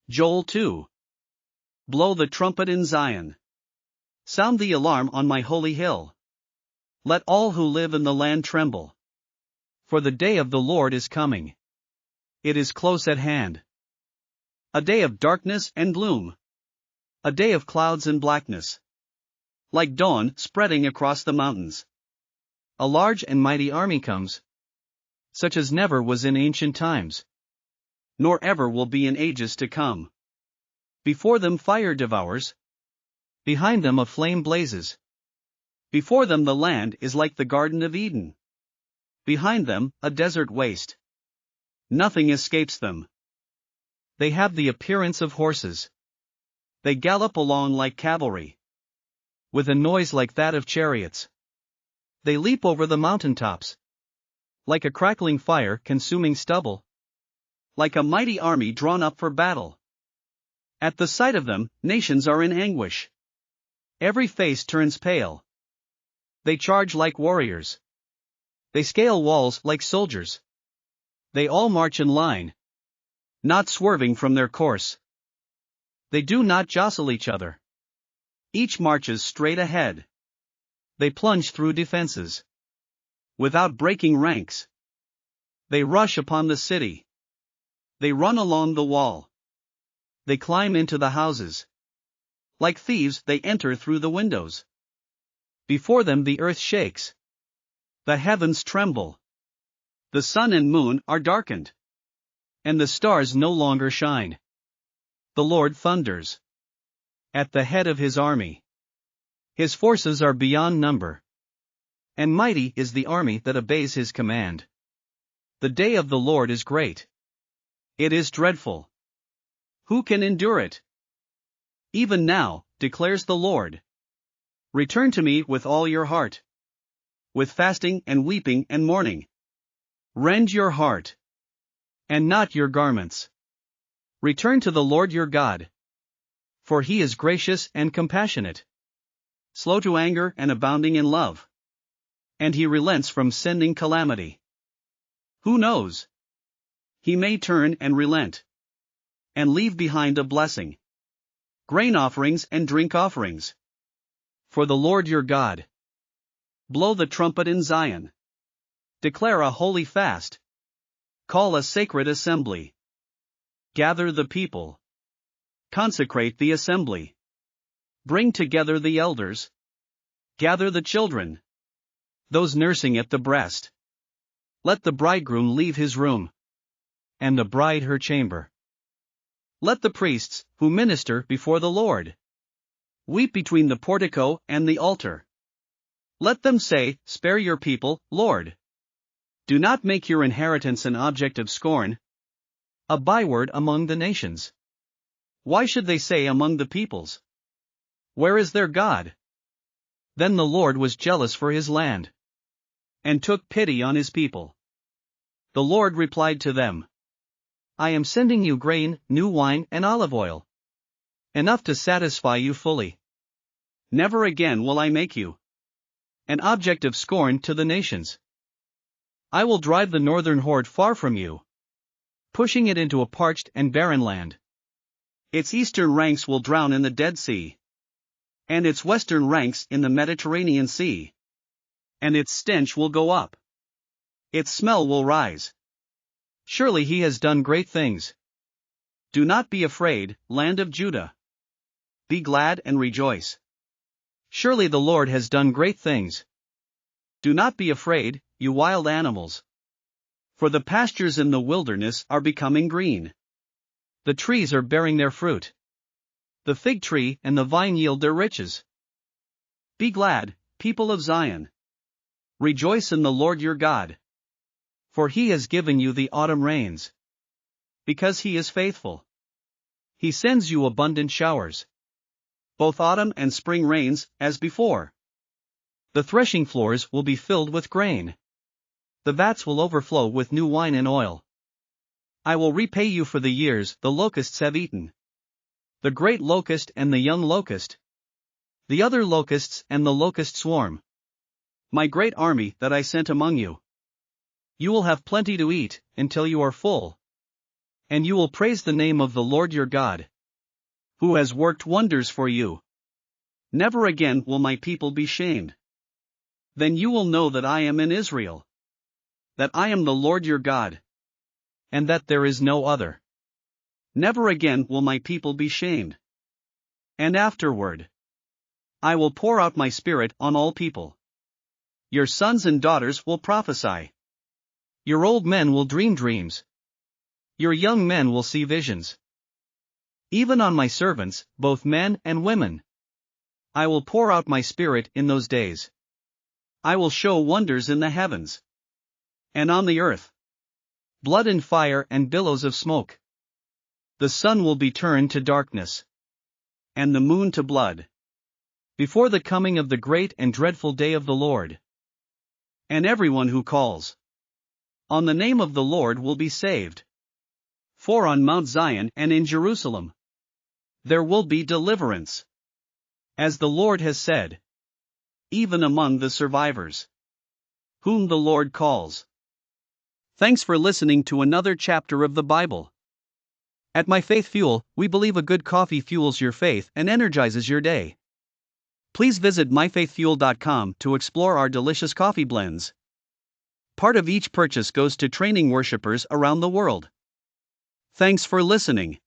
Joel 2. Blow the trumpet in Zion. Sound the alarm on my holy hill. Let all who live in the land tremble. For the day of the Lord is coming. It is close at hand. A day of darkness and gloom. A day of clouds and blackness. Like dawn spreading across the mountains. A large and mighty army comes, such as never was in ancient times, nor ever will be in ages to come. Before them fire devours. Behind them a flame blazes. Before them the land is like the Garden of Eden. Behind them, a desert waste. Nothing escapes them. They have the appearance of horses. They gallop along like cavalry. With a noise like that of chariots. They leap over the mountaintops. Like a crackling fire consuming stubble. Like a mighty army drawn up for battle. At the sight of them, nations are in anguish. Every face turns pale. They charge like warriors. They scale walls like soldiers. They all march in line, not swerving from their course. They do not jostle each other. Each marches straight ahead. They plunge through defenses, without breaking ranks. They rush upon the city. They run along the wall. They climb into the houses. Like thieves, they enter through the windows. Before them the earth shakes. The heavens tremble. The sun and moon are darkened. And the stars no longer shine. The Lord thunders. At the head of his army. His forces are beyond number. And mighty is the army that obeys his command. The day of the Lord is great. It is dreadful. Who can endure it? Even now, declares the Lord. Return to me with all your heart. With fasting and weeping and mourning. Rend your heart. And not your garments. Return to the Lord your God. For he is gracious and compassionate. Slow to anger and abounding in love. And he relents from sending calamity. Who knows? He may turn and relent. And leave behind a blessing. Grain offerings and drink offerings. For the Lord your God. Blow the trumpet in Zion. Declare a holy fast. Call a sacred assembly. Gather the people. Consecrate the assembly. Bring together the elders. Gather the children. Those nursing at the breast. Let the bridegroom leave his room. And the bride her chamber. Let the priests, who minister before the Lord, weep between the portico and the altar. Let them say, spare your people, Lord. Do not make your inheritance an object of scorn, a byword among the nations. Why should they say among the peoples, where is their God? Then the Lord was jealous for his land, and took pity on his people. The Lord replied to them, I am sending you grain, new wine and olive oil. Enough to satisfy you fully. Never again will I make you an object of scorn to the nations. I will drive the northern horde far from you, pushing it into a parched and barren land. Its eastern ranks will drown in the Dead Sea, and its western ranks in the Mediterranean Sea. And its stench will go up. Its smell will rise. Surely he has done great things. Do not be afraid, land of Judah. Be glad and rejoice. Surely the Lord has done great things. Do not be afraid, you wild animals. For the pastures in the wilderness are becoming green. The trees are bearing their fruit. The fig tree and the vine yield their riches. Be glad, people of Zion. Rejoice in the Lord your God. For he has given you the autumn rains. Because he is faithful. He sends you abundant showers. Both autumn and spring rains, as before. The threshing floors will be filled with grain. The vats will overflow with new wine and oil. I will repay you for the years the locusts have eaten. The great locust and the young locust. The other locusts and the locust swarm. My great army that I sent among you. You will have plenty to eat, until you are full. And you will praise the name of the Lord your God, who has worked wonders for you. Never again will my people be shamed. Then you will know that I am in Israel, that I am the Lord your God, and that there is no other. Never again will my people be shamed. And afterward, I will pour out my Spirit on all people. Your sons and daughters will prophesy. Your old men will dream dreams. Your young men will see visions. Even on my servants, both men and women, I will pour out my Spirit in those days. I will show wonders in the heavens and on the earth, blood and fire and billows of smoke. The sun will be turned to darkness, and the moon to blood, before the coming of the great and dreadful day of the Lord. And everyone who calls on the name of the Lord will be saved. For on Mount Zion and in Jerusalem there will be deliverance, as the Lord has said, even among the survivors, whom the Lord calls. Thanks for listening to another chapter of the Bible. At My Faith Fuel, we believe a good coffee fuels your faith and energizes your day. Please visit myfaithfuel.com to explore our delicious coffee blends. Part of each purchase goes to training worshipers around the world. Thanks for listening.